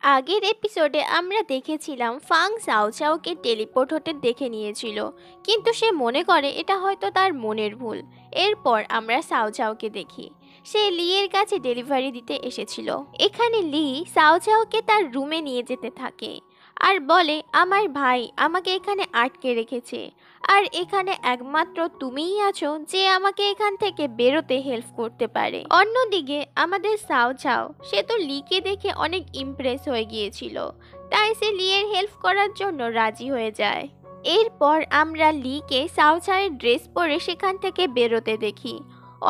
আগের এপিসোডে আমরা দেখেছিলাম ফাং সাও চাওকে টেলিপোর্ট হতে দেখে নিয়েছিল, কিন্তু সে মনে করে এটা হয়তো তার মনের ভুল। এরপর আমরা সাও চাওকে দেখি সে লি এর কাছে ডেলিভারি দিতে এসেছিল। এখানে লি সাও চাওকে তার রুমে নিয়ে যেতে থাকে আর বলে, আমার ভাই আমাকে এখানে আটকে রেখেছে আর এখানে একমাত্র তুমিই আছো যে আমাকে এখান থেকে বেরোতে হেল্প করতে পারে। অন্যদিকে আমাদের সাও চাও সে তো লিকে দেখে অনেক ইমপ্রেস হয়ে গিয়েছিল, তাই সে লিয়ের হেল্প করার জন্য রাজি হয়ে যায়। এরপর আমরা লিকে সাও চাওয়ের ড্রেস পরে সেখান থেকে বেরোতে দেখি।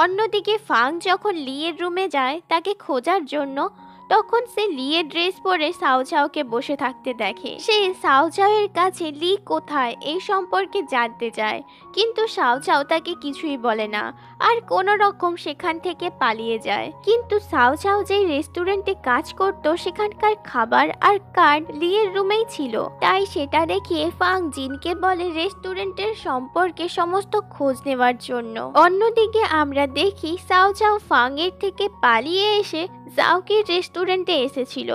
অন্যদিকে ফাং যখন লিয়ের রুমে যায় তাকে খোঁজার জন্য, তখন সে লিয়ের ড্রেস পরে সাও চাওকে বসে থাকতে দেখে। সে সাও চাওয়ের কাছে লি কোথায় এই সম্পর্কে জানতে চায়, কিন্তু সাও চাও তাকে কিছুই বলে না আর কোনো রকম সেখান থেকে পালিয়ে যায়। কিন্তু সাও চাও যে রেস্টুরেন্টে কাজ করত সেখানকার খাবার আর কার্ড লিয়ের রুমেই ছিল, তাই সেটা দেখিয়ে ফাং জিনকে বলে রেস্টুরেন্টের সম্পর্কে সমস্ত খোঁজ নেওয়ার জন্য। অন্যদিকে আমরা দেখি সাও চাও ফাং এর থেকে পালিয়ে এসে জাওকির রেস্টুরেন্টে এসেছিল।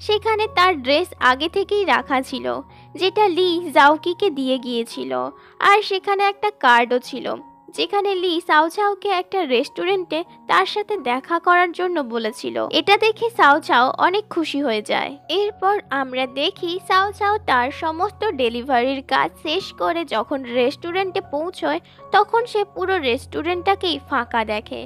সেখানে তার ড্রেস আগে থেকেই রাখা ছিল যেটা লি জাওকিকে দিয়ে গিয়েছিল, আর সেখানে একটা কার্ডও ছিল যেখানে লি সাও চাওকে একটা রেস্টুরেন্টে তার সাথে দেখা করার জন্য বলেছিল। এটা দেখে সাও চাও অনেক খুশি হয়ে যায়। এরপর আমরা দেখি সাও চাও তার সমস্ত ডেলিভারির কাজ শেষ করে যখন রেস্টুরেন্টে পৌঁছয় তখন সে পুরো রেস্টুরেন্টটাকেই ফাঁকা দেখে,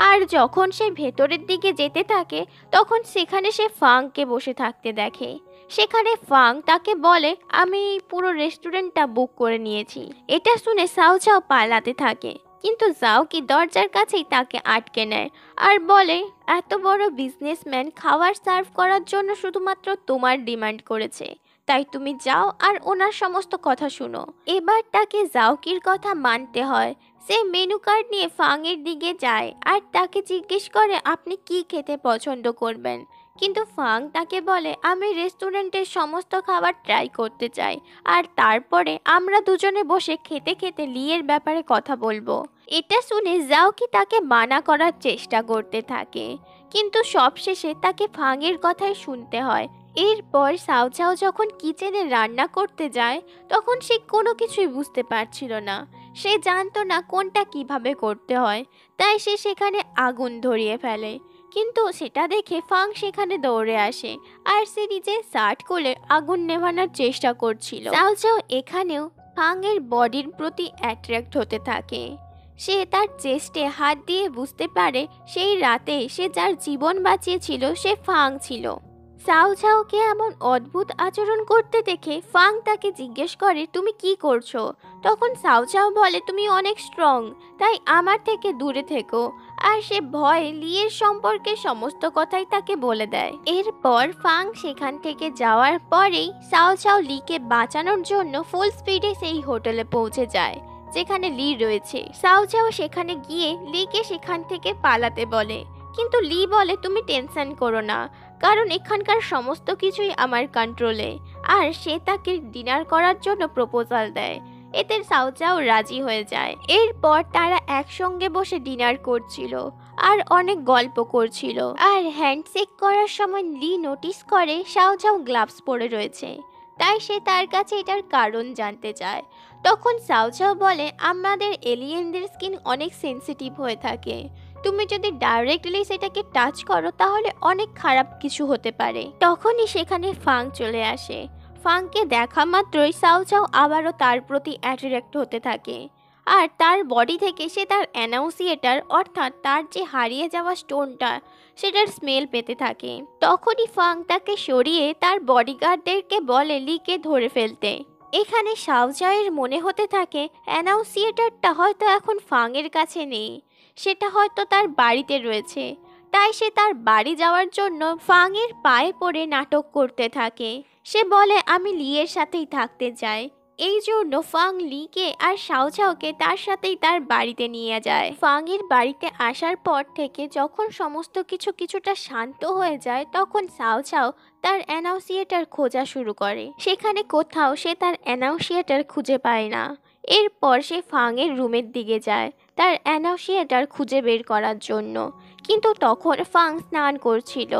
আর যখন সে ভেতরের দিকে যেতে থাকে তখন সেখানে সে ফাংকে বসে থাকতে দেখে। সেখানে ফাং তাকে বলে, আমি পুরো রেস্টুরেন্টটা বুক করে নিয়েছি। এটা শুনে সাও চাও পালাতে থাকে, কিন্তু জাওকি দরজার কাছেই তাকে আটকে নেয় আর বলে, এত বড় বিজনেসম্যান খাবার সার্ভ করার জন্য শুধুমাত্র তোমার ডিমান্ড করেছে, তাই তুমি যাও আর ওনার সমস্ত কথা শুনো। এবার তাকে জাওকির কথা মানতে হয়। সে মেনু কার্ড নিয়ে ফাং এর দিকে যায় আর তাকে জিজ্ঞেস করে আপনি কি খেতে পছন্দ করবেন, কিন্তু ফাং তাকে বলে, আমি রেস্টুরেন্টের সমস্ত খাবার ট্রাই করতে চাই আর তারপরে আমরা দুজনে বসে খেতে খেতে লিয়ের ব্যাপারে কথা বলবো। এটা শুনে জাওকি তাকে মানা করার চেষ্টা করতে থাকে, কিন্তু সবশেষে তাকে ফাংয়ের কথাই শুনতে হয়। এরপর সাও চাও যখন কিচেনে রান্না করতে যায় তখন সে কোনো কিছুই বুঝতে পারছিল না। সে জানতো না কোনটা কিভাবে করতে হয়, তাই সে সেখানে আগুন ধরিয়ে ফেলে। কিন্তু সেটা দেখে ফাং সেখানে দৌড়ে আসে আর সে নিজের শার্ট খুলে আগুন নেভানোর চেষ্টা করছিল। সাও চাও এখানেও ফাং এর বডির প্রতি অ্যাট্রাক্ট হতে থাকে। সে তার চেস্টে হাত দিয়ে বুঝতে পারে সেই রাতে সে যার জীবন বাঁচিয়েছিল সে ফাং ছিল। সাও চাওকে এমন অদ্ভুত আচরণ করতে দেখে ফাং তাকে জিজ্ঞেস করে, তুমি কি করছো? তখন সাও চাও বলে, তুমি অনেক স্ট্রং, তাই আমার থেকে দূরে থেকো। আর সে ভয়ে লিয়ের সম্পর্কে সমস্ত কথাই তাকে বলে দেয়। এরপর ফাং সেখান থেকে যাওয়ার পরেই সাও চাও লিকে বাঁচানোর জন্য ফুল স্পিডে সেই হোটেলে পৌঁছে যায় যেখানে লি রয়েছে। সাও চাও সেখানে গিয়ে লিকে সেখান থেকে পালাতে বলে, কিন্তু লি বলে, তুমি টেনশন করো না, কারণ এখানকার সমস্ত কিছুই আমার কন্ট্রোলে। আর সে তাকে ডিনার করার জন্য প্রপোজাল দেয়। এতে সাও চাও রাজি হয়ে যায়। এরপর তারা একসঙ্গে বসে ডিনার করছিল আর অনেক গল্প করছিল। আর হ্যান্ডশেক করার সময় লি নোটিস করে সাও চাও গ্লাভস পরে রয়েছে, তাই সে তার কাছে এটার কারণ জানতে চায়। তখন সাও চাও বলে, আমাদের এলিয়েনদের স্কিন অনেক সেনসিটিভ হয়ে থাকে, তুমি যদি ডাইরেক্টলি সেটাকে টাচ করো তাহলে অনেক খারাপ কিছু হতে পারে। তখনই সেখানে ফাং চলে আসে। ফাংকে দেখা মাত্রই সাও চাও আবারও তার প্রতি অ্যাট্রাক্ট হতে থাকে আর তার বডি থেকে সে তার অ্যানাউন্সিয়েটার অর্থাৎ তার যে হারিয়ে যাওয়া স্টোনটা সেটার স্মেল পেতে থাকে। তখনই ফাং তাকে সরিয়ে তার বডিগার্ডদেরকে বলে লিকে ধরে ফেলতে। এখানে সাও চাওয়ের মনে হতে থাকে অ্যানাউন্সিয়েটারটা হয়তো এখন ফাংয়ের কাছে নেই, সেটা হয়তো তার বাড়িতে রয়েছে, তাই সে তার বাড়ি যাওয়ার জন্য ফাংয়ের পায়ে পড়ে নাটক করতে থাকে। সে বলে, আমি লিয়ের সাথেই থাকতে চাই। এই জন্য ফাং লিকে আর সাও চাওকে তার সাথেই তার বাড়িতে নিয়ে যায়। ফাংয়ের বাড়িতে আসার পর থেকে যখন সমস্ত কিছু কিছুটা শান্ত হয়ে যায় তখন সাও চাও তার অ্যানাউন্সিয়েটার খোঁজা শুরু করে। সেখানে কোথাও সে তার অ্যানাউন্সিয়েটার খুঁজে পায় না। এরপর সে ফাংয়ের রুমের দিকে যায় তার অ্যানাউন্সিয়েটার খুঁজে বের করার জন্য, কিন্তু তখন ফাং স্নান করছিল,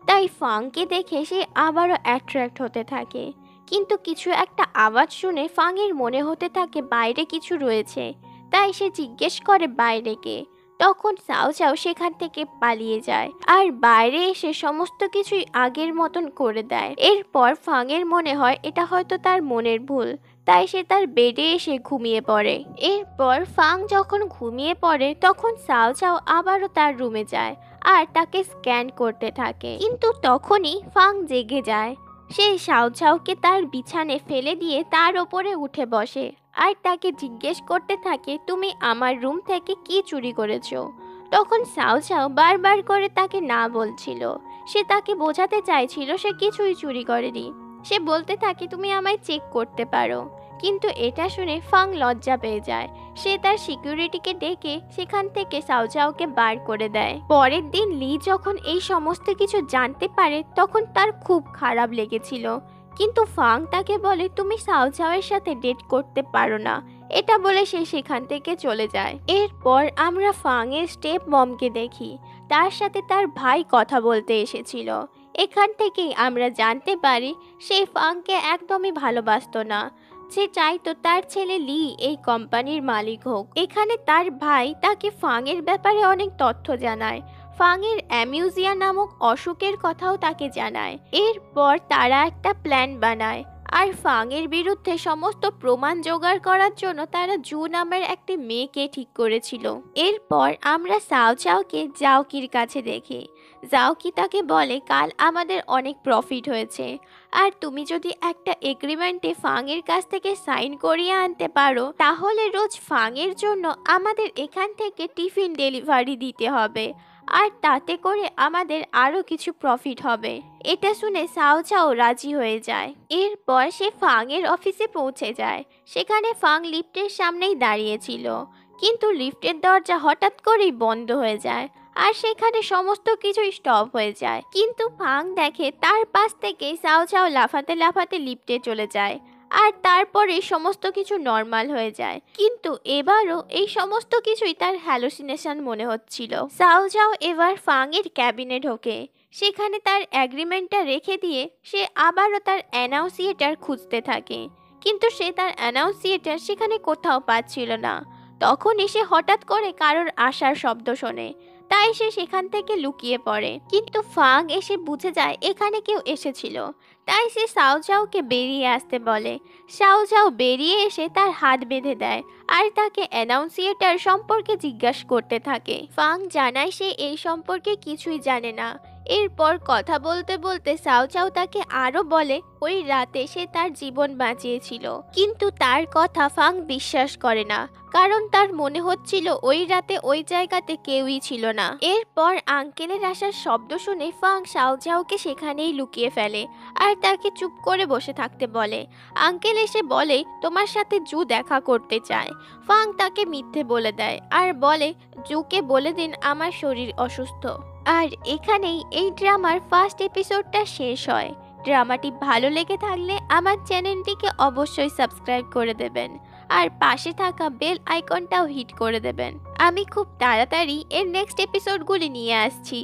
তাই ফাংকে দেখে সে আবারও অ্যাট্রাক্ট হতে থাকে। কিন্তু কিছু একটা আওয়াজ শুনে ফাংয়ের মনে হতে থাকে বাইরে কিছু রয়েছে, তাই সে জিজ্ঞেস করে বাইরে কে। তখন চাও চাও সেখান থেকে পালিয়ে যায় আর বাইরে এসে সমস্ত কিছুই আগের মতন করে দেয়। এরপর ফাংয়ের মনে হয় এটা হয়তো তার মনের ভুল, তাই সে তার বেডে এসে ঘুমিয়ে পড়ে। এরপর ফাং যখন ঘুমিয়ে পড়ে তখন চাও চাও আবারও তার রুমে যায় আর তাকে স্ক্যান করতে থাকে। কিন্তু তখনই ফাং জেগে যায়। সে চাও চাওকে তার বিছানে ফেলে দিয়ে তার ওপরে উঠে বসে আর তাকে জিজ্ঞেস করতে থাকে, তুমি আমার রুম থেকে কি চুরি করেছো? তখন চাও চাও বারবার করে তাকে না বলছিল। সে তাকে বোঝাতে চাইছিল সে কিছুই চুরি করেনি। সে বলতে থাকে, তুমি আমায় চেক করতে পারো। কিন্তু এটা শুনে ফাং লজ্জা পেয়ে যায়। সে তার সিকিউরিটিকে ডেকে সেখান থেকে চাও চাওকে বার করে দেয়। পরের দিন লি যখন এই সমস্ত কিছু জানতে পারে তখন তার খুব খারাপ লেগেছিল। কিন্তু ফাং তাকে বলে, তুমি চাও চাওয়ের সাথে ডেট করতে পারো না। এটা বলে সে সেখান থেকে চলে যায়। এরপর আমরা ফাংয়ের স্টেপ মমকে দেখি। তার সাথে তার ভাই কথা বলতে এসেছিল। এখান থেকেই আমরা জানতে পারি সে ফাংকে একদমই ভালোবাসতো না। সে চাইতো তার ছেলে লি এই কোম্পানির মালিক হোক। এখানে তার ভাই তাকে ফাংয়ের ব্যাপারে অনেক তথ্য জানায়। ফাংয়ের অ্যামিউজিয়া নামক অসুখের কথাও তাকে জানায়। এরপর তারা একটা প্ল্যান বানায় আর ফাংয়ের বিরুদ্ধে সমস্ত প্রমাণ জোগাড় করার জন্য তারা জু নামের একটি মেয়েকে ঠিক করেছিল। এরপর আমরা চাও চাওকে জাওকির কাছে দেখি। জাওকি তাকে বলে, কাল আমাদের অনেক প্রফিট হয়েছে আর তুমি যদি একটা এগ্রিমেন্টে ফাংয়ের কাছ থেকে সাইন করিয়ে আনতে পারো তাহলে রোজ ফাংয়ের জন্য আমাদের এখান থেকে টিফিন ডেলিভারি দিতে হবে আর তাতে করে আমাদের আরও কিছু প্রফিট হবে। এটা শুনে চাও চাও রাজি হয়ে যায়। এরপর সে ফাংয়ের অফিসে পৌঁছে যায়। সেখানে ফাং লিফটের সামনেই দাঁড়িয়েছিল, কিন্তু লিফটের দরজা হঠাৎ করেই বন্ধ হয়ে যায় আর সেখানে সমস্ত কিছু স্টপ হয়ে যায়। কিন্তু ফাং দেখে তার পাশ থেকে চাও চাও লাফাতে লাফাতে লিফটে চলে যায় আর তারপরে সমস্ত কিছু নর্মাল হয়ে যায়। কিন্তু এবারও এই সমস্ত কিছুই তার হ্যালুসিনেশন মনে হচ্ছিল। চাও চাও এবার ফাংয়ের ক্যাবিনে ঢোকে। সেখানে তার অ্যাগ্রিমেন্টটা রেখে দিয়ে সে আবারও তার অ্যানাউন্সিয়েটার খুঁজতে থাকে, কিন্তু সে তার অ্যানাউন্সিয়েটার সেখানে কোথাও পাচ্ছিল না। তখন এসে হঠাৎ করে কারোর আসার শব্দ শোনে, তাই সে সেখান থেকে লুকিয়ে পড়ে। কিন্তু ফাং এসে বুঝে যায় এখানে কেউ এসেছিল, তাই সে চাও চাওকে বেরিয়ে আসতে বলে। চাও চাও বেরিয়ে এসে তার হাত বেঁধে দেয় আর তাকে অ্যানাউন্সিয়েটার সম্পর্কে জিজ্ঞাসা করতে থাকে। ফাং জানায় সে এই সম্পর্কে কিছুই জানে না। এরপর কথা বলতে বলতে চাও চাও তাকে আরও বলে ওই রাতে সে তার জীবন বাঁচিয়েছিল। কিন্তু তার কথা ফাং বিশ্বাস করে না, কারণ তার মনে হচ্ছিল ওই রাতে ওই জায়গাতে কেউই ছিল না। এরপর আঙ্কেলের আসার শব্দ শুনে ফাং চাও চাওকে সেখানেই লুকিয়ে ফেলে আর তাকে চুপ করে বসে থাকতে বলে। আঙ্কেল এসে বলে তোমার সাথে জু দেখা করতে চায়। ফাং তাকে মিথ্যে বলে দেয় আর বলে জুকে বলে দিন আমার শরীর অসুস্থ। আর এখানেই এই ড্রামার ফার্স্ট এপিসোডটা শেষ হয়। ড্রামাটি ভালো লেগে থাকলে আমার চ্যানেলটিকে অবশ্যই সাবস্ক্রাইব করে দেবেন আর পাশে থাকা বেল আইকনটাও হিট করে দেবেন। আমি খুব তাড়াতাড়ি এর নেক্সট এপিসোডগুলি নিয়ে আসছি।